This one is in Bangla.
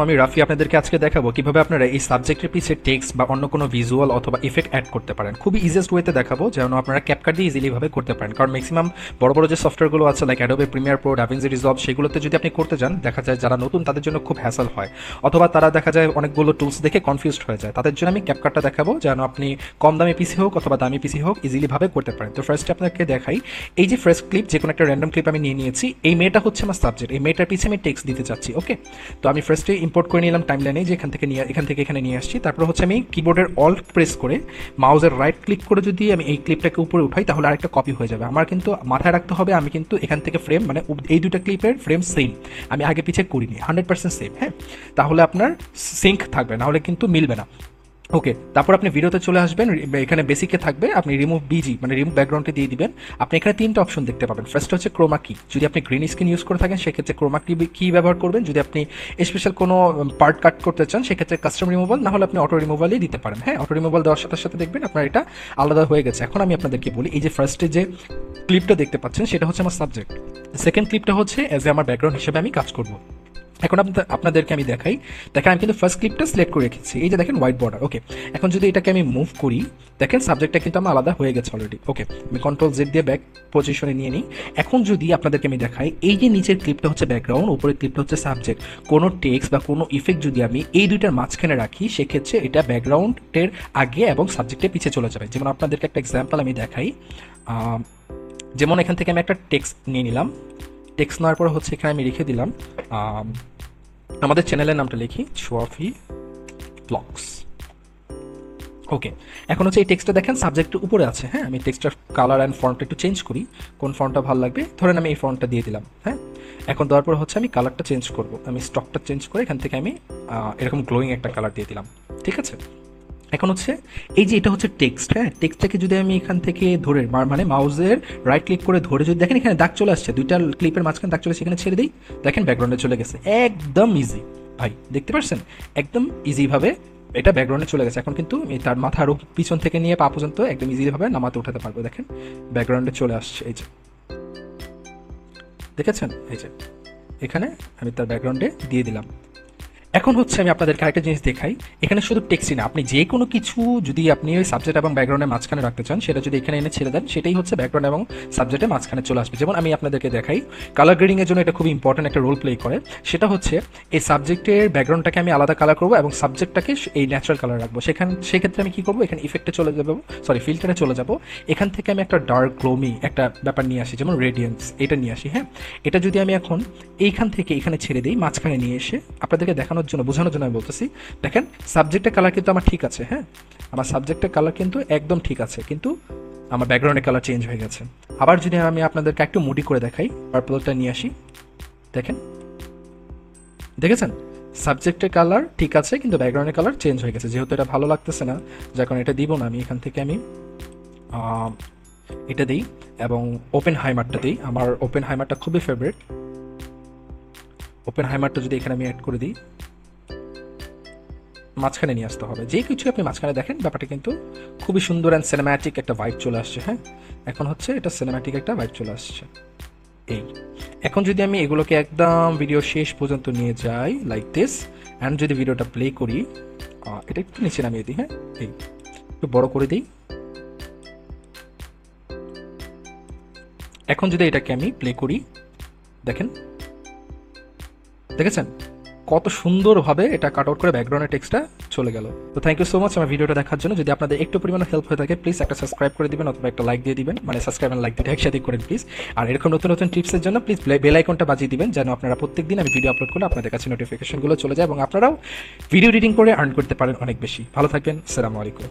আমি রাফি আপনাদেরকে আজকে দেখাবো কিভাবে আপনারা এই সাবজেক্টের পিছে টেক্সট বা অন্য কোনো ভিজুয়াল অথবা ইফেক্ট অ্যাড করতে পারেন। খুবই ইজিয়েস্ট ওয়েতে দেখাবো যেন আপনারা ক্যাপকাট দিয়ে ইজিলি ভাবে করতে পারেন। কারণ ম্যাক্সিমাম বড় বড় যে সফটওয়্যারগুলো আছে like Adobe Premiere Pro, DaVinci Resolve, সেগুলোতে যদি আপনি করতে যান দেখা যায় যারা নতুন তাদের জন্য খুব হ্যাসল হয়, অথবা তারা দেখা যায় অনেকগুলো টুলস দেখে কনফিউজড হয়ে যায়। তাদের জন্য আমি ক্যাপকাটটা দেখাবো যেন আপনি কম দামি পিসি হোক অথবা দামি পিসি হোক ইজিলি ভাবে করতে পারেন। তো ফার্স্টে আপনাকে দেখাই, এই যে ফ্রেশ ক্লিপ, যে কোনো একটা র্যান্ডম ক্লিপ আমি নিয়ে নিয়েছি। এই মেয়েটা হচ্ছে আমার সাবজেক্ট, এই মেয়েটার পিছে আমি টেক্সট দিতে চাচ্ছি। ওকে, তো আমি ফার্স্টে ইম্পোর্ট করে নিলাম টাইমলাইনে, যে এখান থেকে এখানে নিয়ে আসছি। তারপর হচ্ছে আমি কিবোর্ডের অল্ট প্রেস করে মাউসের রাইট ক্লিক করে যদি আমি এই ক্লিপটাকে উপরে উঠাই তাহলে আরেকটা কপি হয়ে যাবে। আমার কিন্তু মাথায় রাখতে হবে আমি কিন্তু এখান থেকে ফ্রেম মানে এই দুটো ক্লিপের ফ্রেম সেম, আমি আগে পিছিয়ে করিনি, 100% সেম। হ্যাঁ, তাহলে আপনার সিঙ্ক থাকবে, নাহলে কিন্তু মিলবে না। ওকে, তারপর আপনি ভিডিওতে চলে আসবেন, এখানে বেসিকে থাকবে, আপনি রিমুভ বিজি মানে রিমুভ ব্যাকগ্রাউন্ডে দিয়ে দিবেন। আপনি এখানে তিনটা অপশন দেখতে পাবেন। ফার্স্ট হচ্ছে ক্রোমা কি, যদি আপনি গ্রিন স্ক্রিন ইউজ করে থাকেন সেক্ষেত্রে ক্রোমা কি ব্যবহার করবেন। যদি আপনি স্পেশাল কোনো পার্ট কাট করতে চান সেক্ষেত্রে কাস্টম রিমুভাল, না হলে আপনি অটো রিমুভালই দিতে পারেন। হ্যাঁ, অটো রিমুভাল দেওয়ার সাথে সাথে দেখবেন আপনার এটা আলাদা হয়ে গেছে। এখন আমি আপনাদেরকে বলি, এই যে ফার্স্টে যে ক্লিপটা দেখতে পাচ্ছেন সেটা হচ্ছে আমার সাবজেক্ট, সেকেন্ড ক্লিপটা হচ্ছে অ্যাজ এ আমার ব্যাকগ্রাউন্ড হিসেবে আমি কাজ করবো। এখন আপনাদেরকে আমি দেখাই, দেখেন আমি কিন্তু ফার্স্ট ক্লিপটা সিলেক্ট করে রেখেছি, এই যে দেখেন হোয়াইট বর্ডার। ওকে, এখন যদি এটাকে আমি মুভ করি দেখেন সাবজেক্টটা কিন্তু আমার আলাদা হয়ে গেছে অলরেডি। ওকে, আমি কন্ট্রোল জেড দিয়ে ব্যাক পজিশনে নিয়ে নিই। এখন যদি আপনাদেরকে আমি দেখাই, এই যে নিচের ক্লিপটা হচ্ছে ব্যাকগ্রাউন্ড, উপরের ক্লিপটা হচ্ছে সাবজেক্ট, কোনো টেক্সট বা কোনো ইফেক্ট যদি আমি এই দুইটার মাঝখানে রাখি সেক্ষেত্রে এটা ব্যাকগ্রাউন্ডের আগে এবং সাবজেক্টের পিছিয়ে চলে যাবে। যেমন আপনাদেরকে একটা এক্সাম্পল আমি দেখাই, যেমন এখান থেকে আমি একটা টেক্সট নিয়ে নিলাম। টেক্সট নেওয়ার পর হচ্ছে এখানে আমি লিখে দিলাম আমাদের চ্যানেলের নামটা লিখি, সোয়াফি ব্লগস। ওকে, এখন হচ্ছে এই টেক্সটটা দেখেন সাবজেক্টের উপরে আছে। হ্যাঁ, আমি টেক্সটার কালার অ্যান্ড ফন্টটা একটু চেঞ্জ করি, কোন ফন্টটা ভালো লাগবে, ধরেন আমি এই ফন্টটা দিয়ে দিলাম। হ্যাঁ, এখন দেওয়ার পর হচ্ছে আমি কালারটা চেঞ্জ করব, আমি স্টকটা চেঞ্জ করে এখান থেকে আমি এরকম গ্লোয়িং একটা কালার দিয়ে দিলাম। ঠিক আছে, এখন হচ্ছে এই যে এটা হচ্ছে টেক্সট। হ্যাঁ, টেক্সটটাকে যদি আমি এখান থেকে ধরে মানে মাউসের রাইট ক্লিক করে ধরে যদি দেখেন এখানে দাগ চলে আসছে, দুইটা ক্লিপের মাঝখানে দাগ চলে আসছে, এখানে ছেড়ে দিই, দেখেন ব্যাকগ্রাউন্ডে চলে গেছে। একদম ইজি ভাই, দেখতে পাচ্ছেন একদম ইজিভাবে এটা ব্যাকগ্রাউন্ডে চলে গেছে। এখন কিন্তু আমি তার মাথা আরও পিছন থেকে নিয়ে পা পর্যন্ত একদম ইজিভাবে নামাতে উঠাতে পারবো। দেখেন ব্যাকগ্রাউন্ডে চলে আসছে, এই যে দেখেছেন, এই যে এখানে আমি তার ব্যাকগ্রাউন্ডে দিয়ে দিলাম। এখন হচ্ছে আমি আপনাদেরকে আরেকটা জিনিস দেখাই, এখানে শুধু টেক্সটই না, আপনি যে কোনো কিছু যদি আপনি ওই সাবজেক্ট এবং ব্যাকগ্রাউন্ডের মাঝখানে রাখতে চান সেটা যদি এখানে এনে ছেড়ে দেন সেটাই হচ্ছে ব্যাকগ্রাউন্ড এবং সাবজেক্টের মাঝখানে চলে আসবে। যেমন আমি আপনাদেরকে দেখাই, কালার গ্রেডিংয়ের জন্য এটা খুব ইম্পর্টেন্ট একটা রোল প্লে করে। সেটা হচ্ছে এই সাবজেক্টের ব্যাকগ্রাউন্ডটাকে আমি আলাদা কালার করবো এবং সাবজেক্টটাকে এই ন্যাচারাল কালার রাখবো। সেক্ষেত্রে আমি কী করবো, এখানে ইফেক্টে চলে যাবো, ফিল্টারে চলে যাবো। এখান থেকে আমি একটা ডার্ক গ্লোমি একটা ব্যাপার নিয়ে আসি, যেমন রেডিয়েন্স, এটা নিয়ে আসি। হ্যাঁ, এটা যদি আমি এখন এইখান থেকে এখানে ছেড়ে দিই, মাঝখানে নিয়ে এসে আপনাদেরকে দেখানোর জন্য, বোঝানোর জন্য আমি বলতেছি, দেখেন সাবজেক্টের কালার কিন্তু আমার ঠিক আছে। হ্যাঁ, আমার সাবজেক্টের কালার কিন্তু একদম ঠিক আছে, কিন্তু আমার ব্যাকগ্রাউন্ডের কালার চেঞ্জ হয়ে গেছে। আবার যদি আমি আপনাদেরকে একটু মুডি করে দেখাই, পার্পলটা নিয়ে আসি, দেখেন দেখেছেন সাবজেক্টের কালার ঠিক আছে কিন্তু ব্যাকগ্রাউন্ডের কালার চেঞ্জ হয়ে গেছে। যেহেতু এটা ভালো লাগতেছে না, যখন এটা দিব না, আমি এখান থেকে আমি এটা দিই এবং ওপেন হাইমারটা দিই। আমার ওপেন হাইমারটা খুবই ফেভারিট। ওপেন হাইমারটা যদি এখানে আমি অ্যাড করে দিই, মাঝখানে নিয়ে আসতে হবে, যে কিছু আপনি মাঝখানে দেখেন ব্যাপারটা কিন্তু খুবই সুন্দর অ্যান্ড সিনেম্যাটিক একটা ভাইব চলে আসছে। হ্যাঁ, এখন হচ্ছে এটা সিনেম্যাটিক একটা ভাইব চলে আসছে। এই এখন যদি আমি এগুলোকে একদম ভিডিও শেষ পর্যন্ত নিয়ে যাই লাইক দিস, অ্যান্ড যদি ভিডিওটা প্লে করি, এটা একটু নিচে নামিয়ে দিই। হ্যাঁ, এই একটু বড় করে দিই। এখন যদি এটাকে আমি প্লে করি, দেখেন দেখেছেন কত সুন্দরভাবে এটা কাট আউট করে ব্যাকগ্রাউন্ডের টেক্সটটা চলে গেল। তো থ্যাংক ইউ সো মাচ আমার ভিডিওটা দেখার জন্য। যদি আপনাদের একটু পরিমাণে হেল্প হয়ে থাকে প্লিজ একটা সাবস্ক্রাইব করে দিবেন অথবা একটা লাইক দিয়ে দিবেন, মানে সাবস্ক্রাইব আর লাইক দিতে একসাথে করেন প্লিজ। আর এরকম নতুন নতুন টিপসের জন্য প্লিজ বেল আইকনটা বাজিয়ে দিবেন যেন আপনারা প্রত্যেকদিন আমি ভিডিও আপলোড করলে আপনাদের কাছে নোটিফিকেশনগুলো চলে যায় এবং আপনারাও ভিডিও এডিটিং করে আর্ন করতে পারেন অনেক বেশি। ভালো থাকবেন, আসসালামু আলাইকুম।